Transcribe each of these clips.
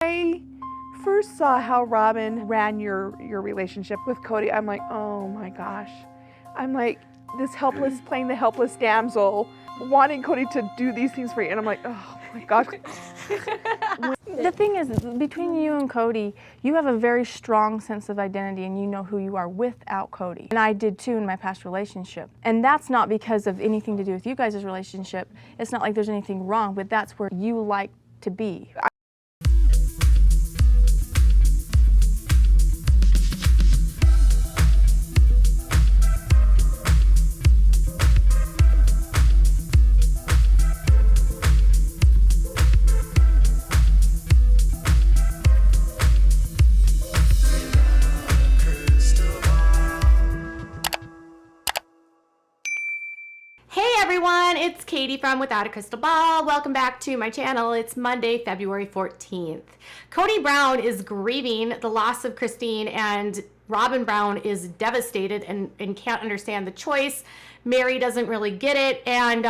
I first saw how Robyn ran your relationship with Kody, I'm like, oh my gosh. I'm like, this helpless, playing the helpless damsel, wanting Kody to do these things for you. And I'm like, oh my gosh. The thing is, between you and Kody, you have a very strong sense of identity and you know who you are without Kody. And I did too in my past relationship. And that's not because of anything to do with you guys' relationship. It's not like there's anything wrong, but that's where you like to be. It's Katie from Without a Crystal Ball. Welcome back to my channel. It's Monday, February 14th. Kody Brown is grieving the loss of Kristyn, and Robyn Brown is devastated and can't understand the choice. Mary doesn't really get it, and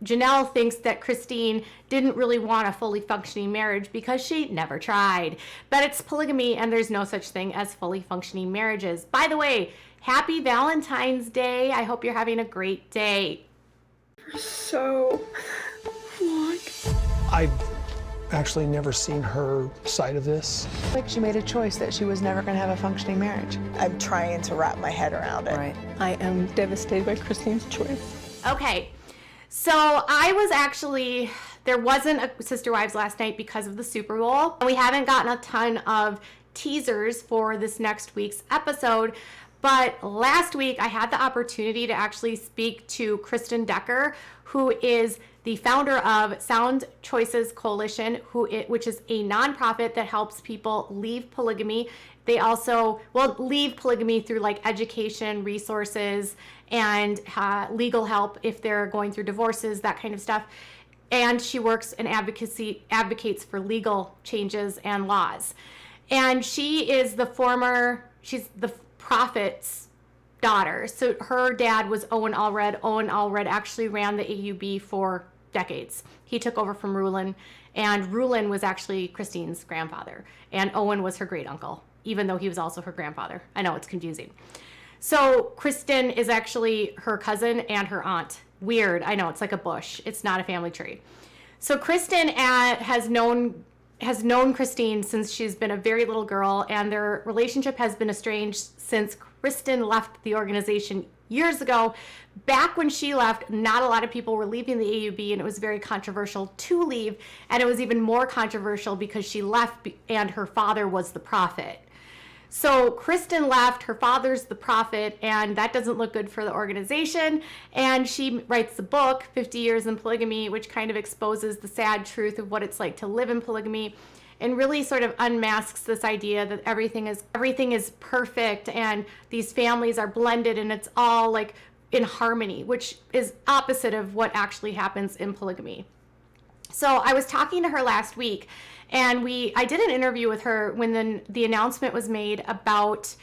Janelle thinks that Kristyn didn't really want a fully functioning marriage because she never tried. But it's polygamy, and there's no such thing as fully functioning marriages. By the way, happy Valentine's Day. I hope you're having a great day. So long. I've actually never seen her side of this. Like she made a choice that she was never going to have a functioning marriage. I'm trying to wrap my head around it. Right. I am devastated by Kristyn's choice. Okay, so there wasn't a Sister Wives last night because of the Super Bowl. We haven't gotten a ton of teasers for this next week's episode. But last week, I had the opportunity to actually speak to Kristin Decker, who is the founder of Sound Choices Coalition, which is a nonprofit that helps people leave polygamy. They also leave polygamy through like education, resources, and legal help if they're going through divorces, that kind of stuff. And she works and advocates for legal changes and laws. And she's the prophet's daughter. So her dad was Owen Allred. Owen Allred actually ran the AUB for decades. He took over from Rulon, and Rulon was actually Kristyn's grandfather, and Owen was her great uncle, even though he was also her grandfather. I know it's confusing. So Kristyn is actually her cousin and her aunt. Weird. I know, it's like a bush. It's not a family tree. So Kristyn has known Kristyn since she's been a very little girl, and their relationship has been estranged since Kristyn left the organization years ago. Back when she left, not a lot of people were leaving the AUB, and it was very controversial to leave, and it was even more controversial because she left and her father was the prophet. So Kristyn left, her father's the prophet, and that doesn't look good for the organization. And she writes the book, 50 Years in Polygamy, which kind of exposes the sad truth of what it's like to live in polygamy, and really sort of unmasks this idea that everything is perfect and these families are blended and it's all like in harmony, which is opposite of what actually happens in polygamy. So I was talking to her last week, and I did an interview with her when the announcement was made about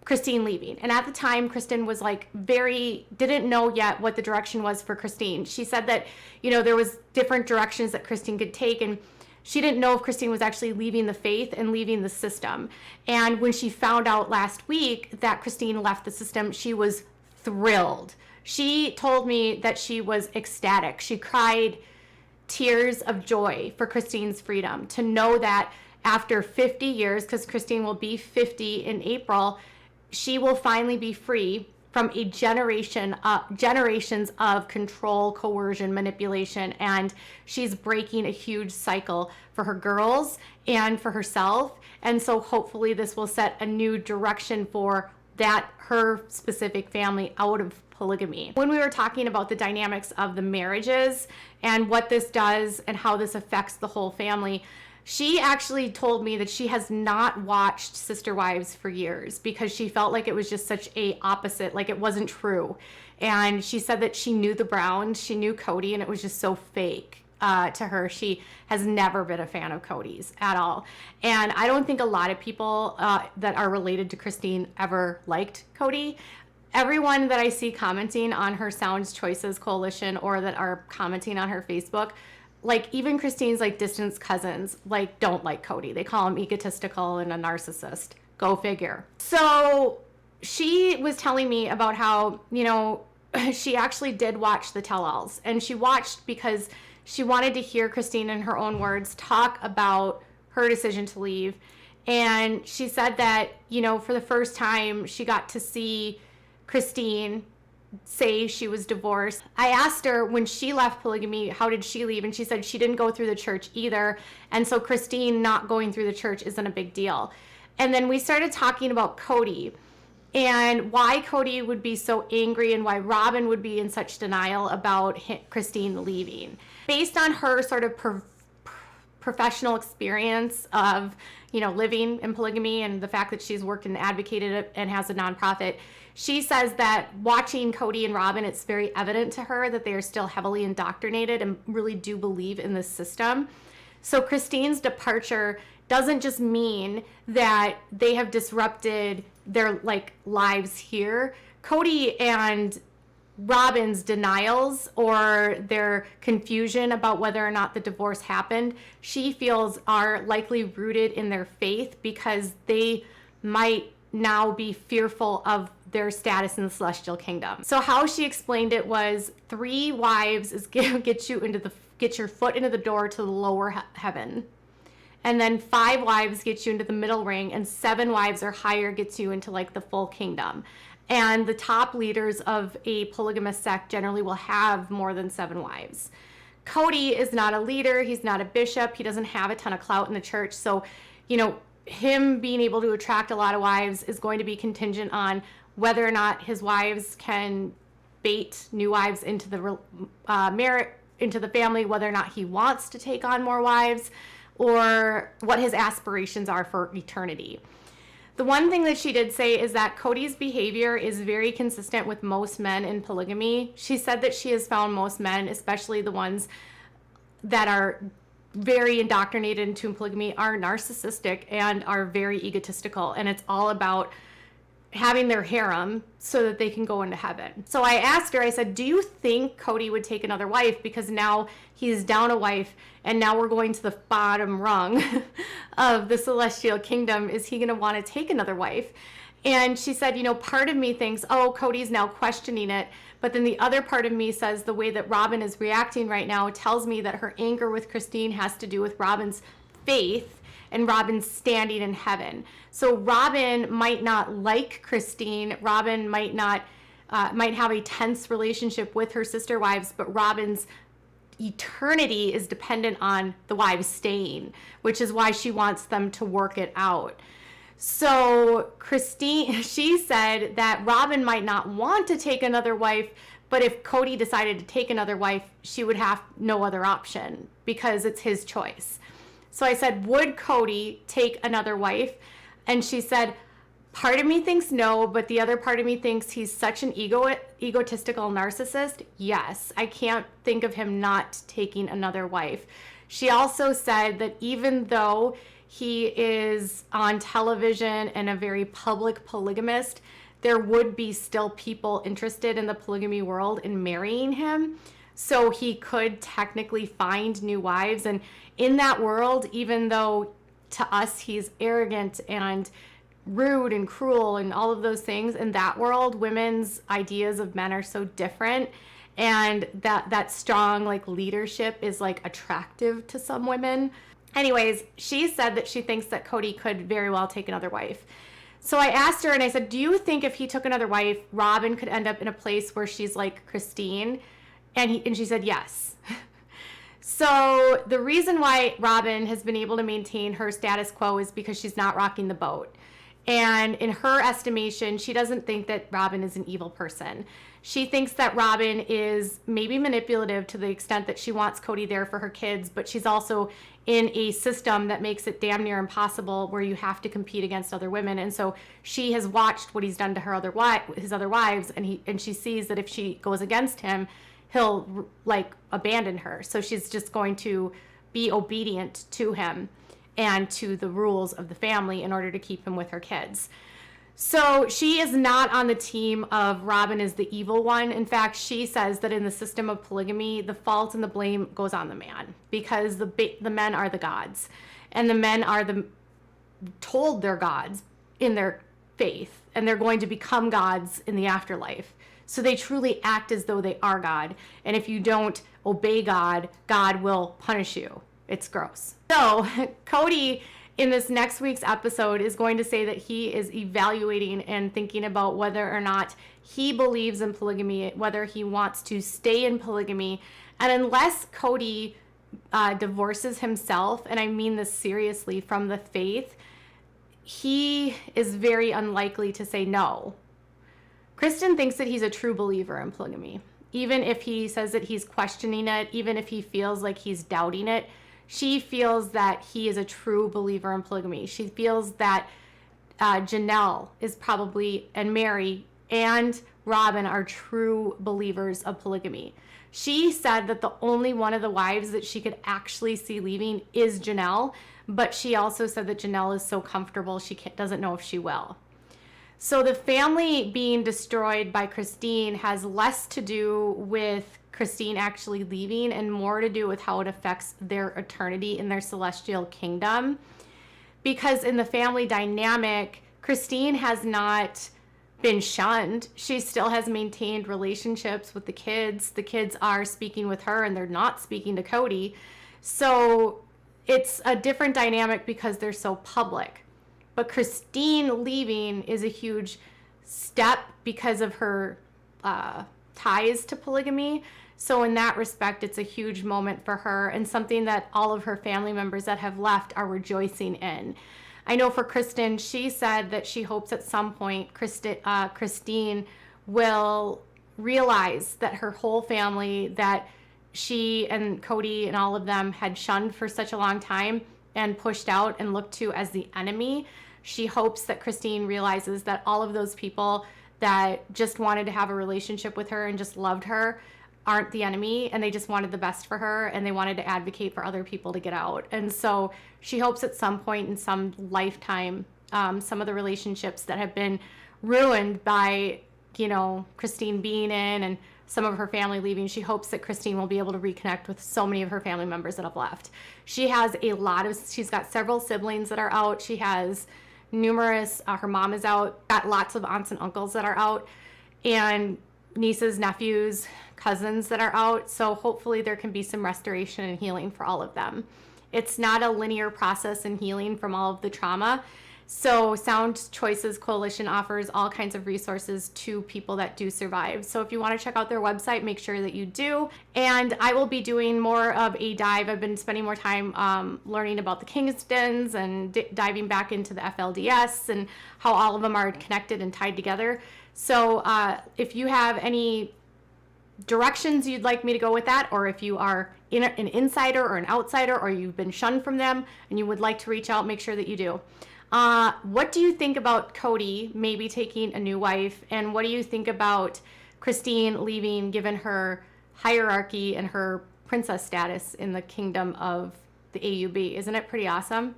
Kristyn leaving. And at the time, Kristyn was like didn't know yet what the direction was for Kristyn. She said that, there was different directions that Kristyn could take, and she didn't know if Kristyn was actually leaving the faith and leaving the system. And when she found out last week that Kristyn left the system, she was thrilled. She told me that she was ecstatic. She cried tears of joy for Kristyn's freedom, to know that after 50 years, because Kristyn will be 50 in April, she will finally be free from a generations of control, coercion, manipulation, and she's breaking a huge cycle for her girls and for herself. And so hopefully this will set a new direction for her specific family out of polygamy. When we were talking about the dynamics of the marriages and what this does and how this affects the whole family, she actually told me that she has not watched Sister Wives for years because she felt like it was just such a opposite, like it wasn't true. And she said that she knew the Browns, she knew Kody, and it was just so fake to her. She has never been a fan of Kody's at all. And I don't think a lot of people that are related to Kristyn ever liked Kody. Everyone that I see commenting on her Sound Choices Coalition or that are commenting on her Facebook like even Kristine's like distant cousins like don't like Kody. They call him egotistical and a narcissist. Go figure. So she was telling me about how, you know, she actually did watch the tell-alls, and she watched because she wanted to hear Kristyn, in her own words, talk about her decision to leave. And she said that, you know, for the first time she got to see Kristyn say she was divorced. I asked her when she left polygamy, how did she leave? And she said she didn't go through the church either. And so Kristyn not going through the church isn't a big deal. And then we started talking about Kody and why Kody would be so angry and why Robyn would be in such denial about Kristyn leaving. Based on her sort of professional experience of, you know, living in polygamy and the fact that she's worked and advocated and has a nonprofit, she says that watching Kody and Robyn, it's very evident to her that they are still heavily indoctrinated and really do believe in this system. So Kristyn's departure doesn't just mean that they have disrupted their like lives here. Kody and Robyn's denials or their confusion about whether or not the divorce happened, she feels are likely rooted in their faith because they might now be fearful of their status in the celestial kingdom. So how she explained it was 3 wives is get your foot into the door to the lower heaven. And then 5 wives get you into the middle ring, and 7 wives or higher gets you into like the full kingdom. And the top leaders of a polygamous sect generally will have more than 7 wives. Kody is not a leader. He's not a bishop. He doesn't have a ton of clout in the church. So, you know, him being able to attract a lot of wives is going to be contingent on whether or not his wives can bait new wives into the into the family, whether or not he wants to take on more wives, or what his aspirations are for eternity. The one thing that she did say is that Kody's behavior is very consistent with most men in polygamy. She said that she has found most men, especially the ones that are very indoctrinated into polygamy, are narcissistic and are very egotistical. And it's all about having their harem so that they can go into heaven. So I asked her, I said, do you think Kody would take another wife? Because now he's down a wife and now we're going to the bottom rung of the celestial kingdom. Is he gonna wanna take another wife? And she said, you know, part of me thinks, oh, Kody's now questioning it. But then the other part of me says the way that Robyn is reacting right now tells me that her anger with Kristyn has to do with Robyn's faith and Robyn's standing in heaven. So Robyn might not like Kristyn. Robyn might not, might have a tense relationship with her sister wives, but Robyn's eternity is dependent on the wives staying, which is why she wants them to work it out. So Kristyn, she said that Robyn might not want to take another wife, but if Kody decided to take another wife, she would have no other option because it's his choice. So I said, would Kody take another wife? And she said, part of me thinks no, but the other part of me thinks he's such an egotistical narcissist. Yes, I can't think of him not taking another wife. She also said that even though he is on television and a very public polygamist, there would be still people interested in the polygamy world in marrying him. So he could technically find new wives. And in that world, even though to us he's arrogant and rude and cruel and all of those things, in that world, women's ideas of men are so different. And that strong like leadership is like attractive to some women. Anyways, she said that she thinks that Kody could very well take another wife. So I asked her and I said, do you think if he took another wife, Robyn could end up in a place where she's like Kristyn? And she said yes. So the reason why Robyn has been able to maintain her status quo is because she's not rocking the boat. And in her estimation, she doesn't think that Robyn is an evil person. She thinks that Robyn is maybe manipulative to the extent that she wants Kody there for her kids, but she's also in a system that makes it damn near impossible where you have to compete against other women. And so she has watched what he's done to his other wives, and she sees that if she goes against him, he'll like abandon her. So she's just going to be obedient to him and to the rules of the family in order to keep him with her kids. So she is not on the team of Robyn is the evil one. In fact, she says that in the system of polygamy, the fault and the blame goes on the man, because the men are the gods, and the men are told they're gods in their faith, and they're going to become gods in the afterlife. So they truly act as though they are God. And if you don't obey God, God will punish you. It's gross. So Kody in this next week's episode is going to say that he is evaluating and thinking about whether or not he believes in polygamy, whether he wants to stay in polygamy. And unless Kody divorces himself, and I mean this seriously, from the faith, he is very unlikely to say no. Kristyn thinks that he's a true believer in polygamy. Even if he says that he's questioning it, even if he feels like he's doubting it, she feels that he is a true believer in polygamy. She feels that Janelle is probably, and Mary and Robyn are true believers of polygamy. She said that the only one of the wives that she could actually see leaving is Janelle, but she also said that Janelle is so comfortable she doesn't know if she will. So the family being destroyed by Kristyn has less to do with Kristyn actually leaving and more to do with how it affects their eternity in their celestial kingdom. Because in the family dynamic, Kristyn has not been shunned. She still has maintained relationships with the kids. The kids are speaking with her and they're not speaking to Kody. So it's a different dynamic because they're so public. But Kristyn leaving is a huge step because of her ties to polygamy. So in that respect, it's a huge moment for her and something that all of her family members that have left are rejoicing in. I know for Kristyn, she said that she hopes at some point Kristyn will realize that her whole family, that she and Kody and all of them had shunned for such a long time and pushed out and looked to as the enemy. She hopes that Kristyn realizes that all of those people that just wanted to have a relationship with her and just loved her aren't the enemy, and they just wanted the best for her and they wanted to advocate for other people to get out. And so she hopes at some point in some lifetime, some of the relationships that have been ruined by, Kristyn being in and some of her family leaving, she hopes that Kristyn will be able to reconnect with so many of her family members that have left. She's got several siblings that are out. She has numerous, her mom is out, got lots of aunts and uncles that are out, and nieces, nephews, cousins that are out. So hopefully there can be some restoration and healing for all of them. It's not a linear process in healing from all of the trauma. So Sound Choices Coalition offers all kinds of resources to people that do survive. So if you want to check out their website, make sure that you do. And I will be doing more of a dive. I've been spending more time learning about the Kingstons and diving back into the FLDS and how all of them are connected and tied together. So if you have any directions you'd like me to go with that, or if you are an insider or an outsider, or you've been shunned from them and you would like to reach out, make sure that you do. What do you think about Kody maybe taking a new wife? And what do you think about Kristyn leaving, given her hierarchy and her princess status in the kingdom of the AUB? Isn't it pretty awesome?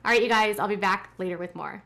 All right, you guys, I'll be back later with more.